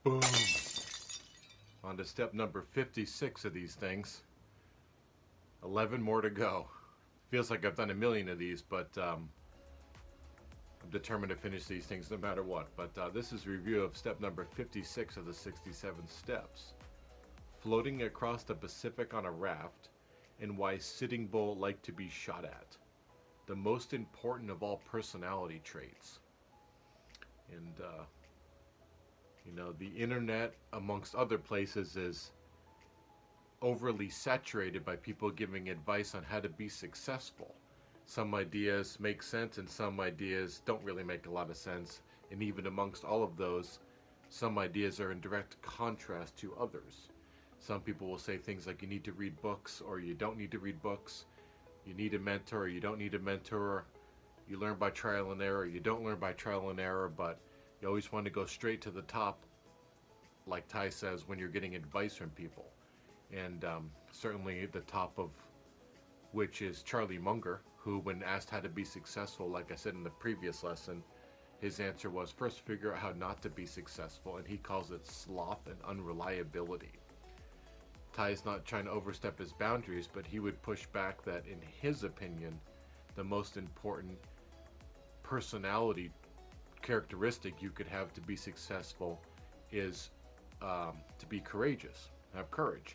Boom. On to step number 56 of these things. 11 more to go. Feels like I've done a million of these, but I'm determined to finish these things no matter what. But this is a review of step number 56 of the 67 steps. Floating across the Pacific on a raft, and why Sitting Bull like to be shot at. The most important of all personality traits. And, the internet, amongst other places, is overly saturated by people giving advice on how to be successful. Some ideas make sense and some ideas don't really make a lot of sense. And even amongst all of those, some ideas are in direct contrast to others. Some people will say things like you need to read books or you don't need to read books. You need a mentor or you don't need a mentor. You learn by trial and error, you don't learn by trial and error, but you always want to go straight to the top, like Ty says, when you're getting advice from people. And certainly the top of which is Charlie Munger, who, when asked how to be successful, like I said in the previous lesson, his answer was first figure out how not to be successful, and he calls it sloth and unreliability. Ty is not trying to overstep his boundaries, but he would push back that, in his opinion, the most important personality characteristic you could have to be successful is to be courageous, have courage.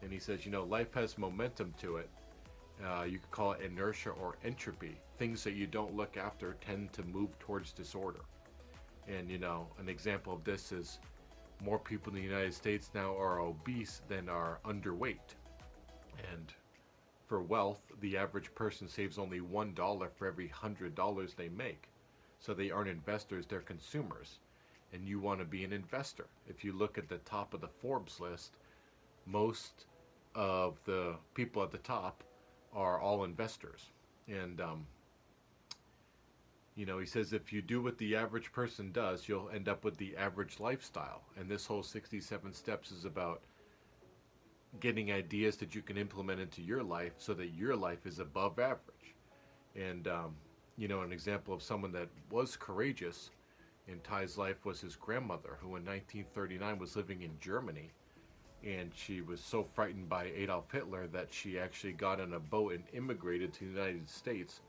And he says, life has momentum to it. You could call it inertia or entropy. Things that you don't look after tend to move towards disorder. And, an example of this is more people in the United States now are obese than are underweight. And for wealth, the average person saves only $1 for every $100 they make. So they aren't investors, they're consumers. And you want to be an investor. If you look at the top of the Forbes list, most of the people at the top are all investors. And, he says if you do what the average person does, you'll end up with the average lifestyle. And this whole 67 steps is about getting ideas that you can implement into your life so that your life is above average. And, an example of someone that was courageous in Ty's life was his grandmother, who in 1939 was living in Germany. And she was so frightened by Adolf Hitler that she actually got on a boat and immigrated to the United States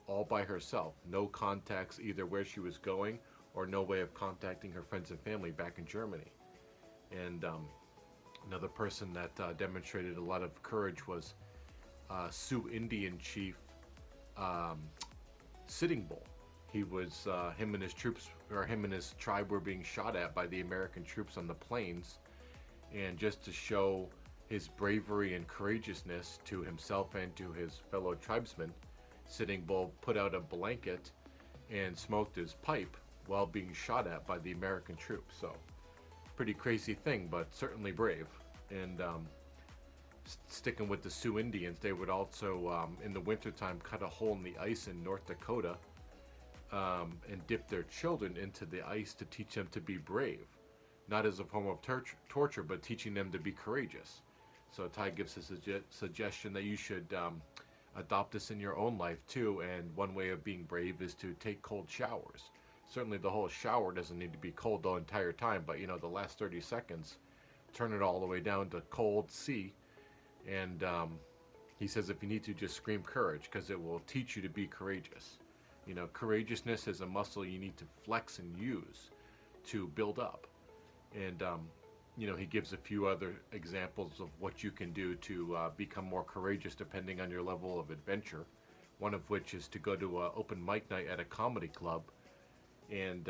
all by herself. No contacts either where she was going or no way of contacting her friends and family back in Germany. And another person that demonstrated a lot of courage was Sioux Indian chief Sitting Bull. He was, him and his troops, or him and his tribe were being shot at by the American troops on the plains. And just to show his bravery and courageousness to himself and to his fellow tribesmen, Sitting Bull put out a blanket and smoked his pipe while being shot at by the American troops. So, pretty crazy thing, but certainly brave. And sticking with the Sioux Indians, they would also, in the wintertime, cut a hole in the ice in North Dakota and dip their children into the ice to teach them to be brave. Not as a form of torture, but teaching them to be courageous. So Ty gives us a suggestion that you should adopt this in your own life too, and one way of being brave is to take cold showers. Certainly the whole shower doesn't need to be cold the entire time, but the last 30 seconds, turn it all the way down to cold sea. And he says if you need to, just scream courage, because it will teach you to be courageous. Courageousness is a muscle you need to flex and use to build up. And, he gives a few other examples of what you can do to become more courageous depending on your level of adventure. One of which is to go to an open mic night at a comedy club and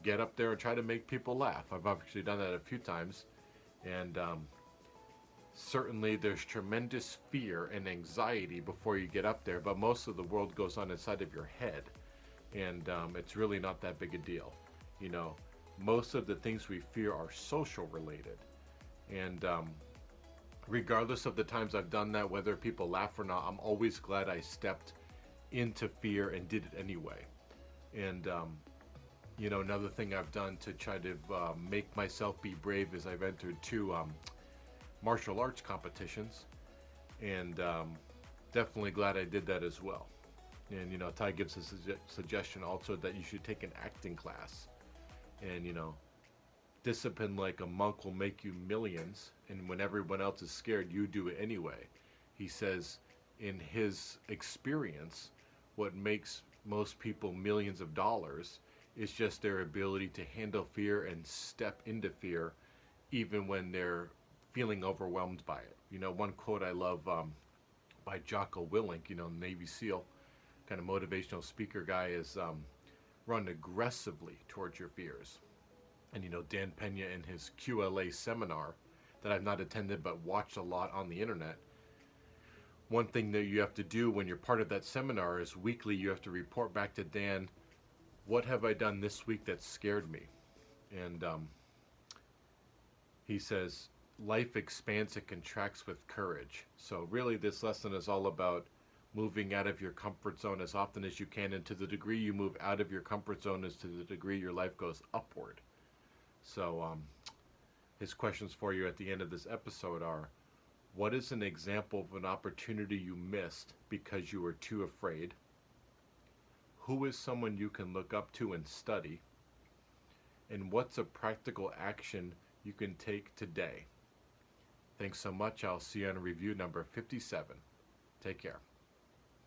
get up there and try to make people laugh. I've actually done that a few times. And certainly there's tremendous fear and anxiety before you get up there, but most of the world goes on inside of your head. And it's really not that big a deal. Most of the things we fear are social related. And regardless of the times I've done that, whether people laugh or not, I'm always glad I stepped into fear and did it anyway. And, another thing I've done to try to make myself be brave is I've entered 2 martial arts competitions. And definitely glad I did that as well. And, Ty gives us a suggestion also that you should take an acting class. And, Discipline like a monk will make you millions, and when everyone else is scared, you do it anyway. He says, in his experience, what makes most people millions of dollars is just their ability to handle fear and step into fear even when they're feeling overwhelmed by it. One quote I love by Jocko Willink, Navy SEAL, kind of motivational speaker guy, is run aggressively towards your fears. And Dan Pena in his QLA seminar that I've not attended but watched a lot on the internet, one thing that you have to do when you're part of that seminar is weekly you have to report back to Dan, what have I done this week that scared me? And he says, life expands and contracts with courage. So really this lesson is all about moving out of your comfort zone as often as you can, and to the degree you move out of your comfort zone is to the degree your life goes upward. So his questions for you at the end of this episode are, what is an example of an opportunity you missed because you were too afraid? Who is someone you can look up to and study? And what's a practical action you can take today? Thanks so much. I'll see you on review number 57. Take care.